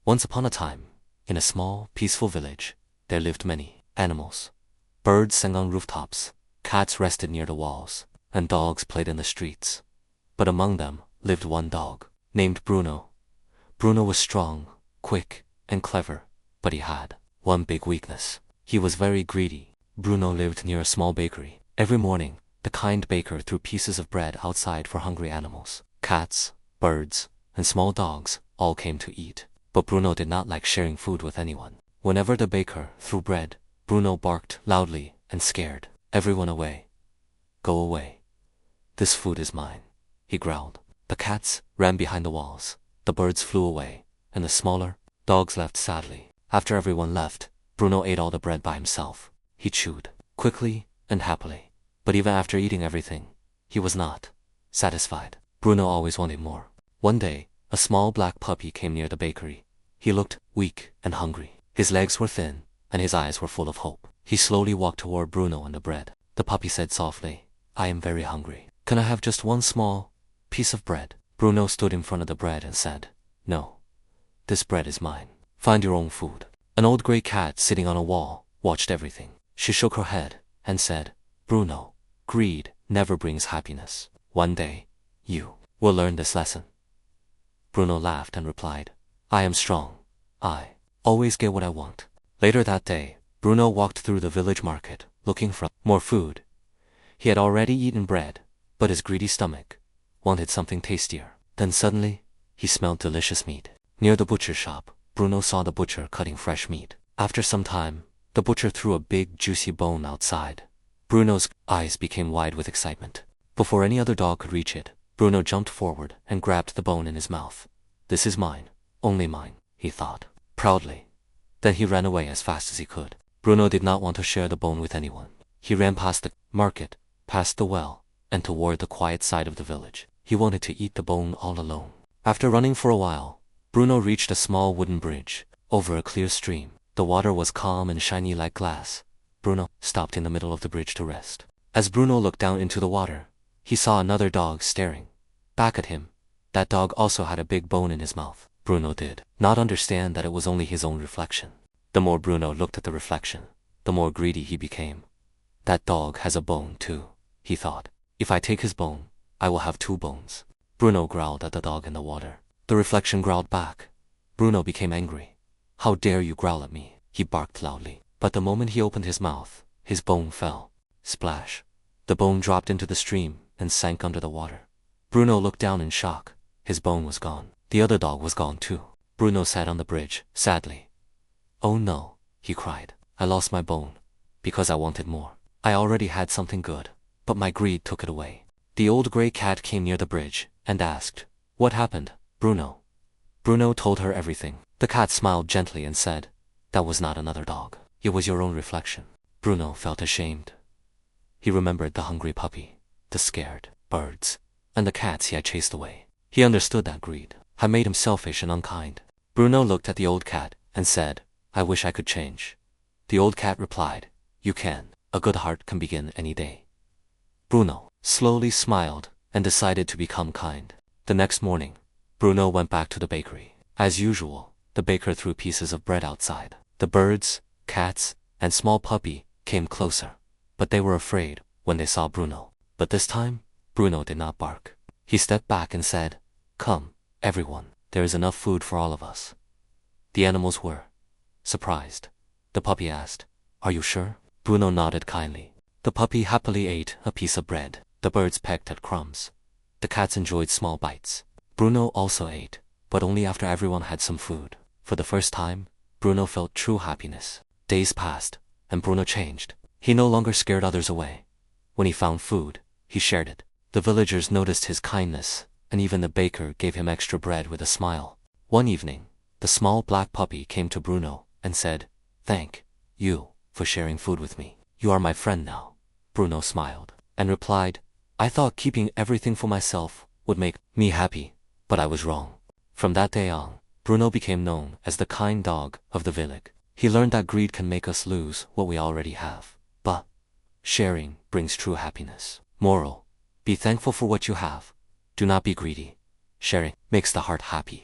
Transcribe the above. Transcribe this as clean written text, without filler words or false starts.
Once upon a time, in a small, peaceful village, there lived many animals. Birds sang on rooftops, cats rested near the walls, and dogs played in the streets. But among them lived one dog, named Bruno. Bruno was strong, quick, and clever, but he had one big weakness. He was very greedy. Bruno lived near a small bakery. Every morning, the kind baker threw pieces of bread outside for hungry animals. Cats, birds, and small dogs all came to eat. But Bruno did not like sharing food with anyone. Whenever the baker threw bread, Bruno barked loudly and scared everyone away. "Go away. This food is mine," he growled. The cats ran behind the walls, the birds flew away, and the smaller dogs left sadly. After everyone left, Bruno ate all the bread by himself. He chewed quickly and happily. But even after eating everything, he was not satisfied. Bruno always wanted more. One day, a small black puppy came near the bakery. He looked weak and hungry. His legs were thin, and his eyes were full of hope. He slowly walked toward Bruno and the bread. The puppy said softly, "I am very hungry. Can I have just one small piece of bread?" Bruno stood in front of the bread and said, "No, this bread is mine. Find your own food." An old gray cat sitting on a wall watched everything. She shook her head and said, "Bruno, greed never brings happiness. One day, you will learn this lesson." Bruno laughed and replied, "I am strong. I always get what I want." Later that day, Bruno walked through the village market, looking for more food. He had already eaten bread, but his greedy stomach wanted something tastier. Then suddenly, he smelled delicious meat. Near the butcher shop, Bruno saw the butcher cutting fresh meat. After some time, the butcher threw a big, juicy bone outside. Bruno's eyes became wide with excitement. Before any other dog could reach it, Bruno jumped forward and grabbed the bone in his mouth. "This is mine, only mine," he thought, proudly. Then he ran away as fast as he could. Bruno did not want to share the bone with anyone. He ran past the market, past the well, and toward the quiet side of the village. He wanted to eat the bone all alone. After running for a while, Bruno reached a small wooden bridge over a clear stream. The water was calm and shiny like glass. Bruno stopped in the middle of the bridge to rest. As Bruno looked down into the water, he saw another dog staring back at him. That dog also had a big bone in his mouth. Bruno did not understand that it was only his own reflection. The more Bruno looked at the reflection, the more greedy he became. "That dog has a bone too," he thought. "If I take his bone, I will have two bones." Bruno growled at the dog in the water. The reflection growled back. Bruno became angry. "How dare you growl at me?" he barked loudly. But the moment he opened his mouth, his bone fell. Splash! The bone dropped into the stream and sank under the water. Bruno looked down in shock. His bone was gone. The other dog was gone too. Bruno sat on the bridge, sadly. "Oh no," he cried. "I lost my bone, because I wanted more. I already had something good, but my greed took it away." The old gray cat came near the bridge and asked, "What happened, Bruno?" Bruno told her everything. The cat smiled gently and said, "That was not another dog. It was your own reflection." Bruno felt ashamed. He remembered the hungry puppy, the scared birds, and the cats he had chased away. He understood that greed had made him selfish and unkind. Bruno looked at the old cat and said, "I wish I could change." The old cat replied, "You can. A good heart can begin any day." Bruno slowly smiled and decided to become kind. The next morning, Bruno went back to the bakery. As usual, the baker threw pieces of bread outside. The birds, cats, and small puppy came closer, but they were afraid when they saw Bruno. But this time, Bruno did not bark. He stepped back and said, "Come, everyone, there is enough food for all of us." The animals were surprised. The puppy asked, "Are you sure?" Bruno nodded kindly. The puppy happily ate a piece of bread. The birds pecked at crumbs. The cats enjoyed small bites. Bruno also ate, but only after everyone had some food. For the first time, Bruno felt true happiness. Days passed, and Bruno changed. He no longer scared others away. When he found food, he shared it. The villagers noticed his kindness, and even the baker gave him extra bread with a smile. One evening, the small black puppy came to Bruno and said, "Thank you for sharing food with me. You are my friend now." Bruno smiled and replied, "I thought keeping everything for myself would make me happy, but I was wrong." From that day on, Bruno became known as the kind dog of the village. He learned that greed can make us lose what we already have, but sharing brings true happiness. Moral: be thankful for what you have. Do not be greedy. Sharing makes the heart happy.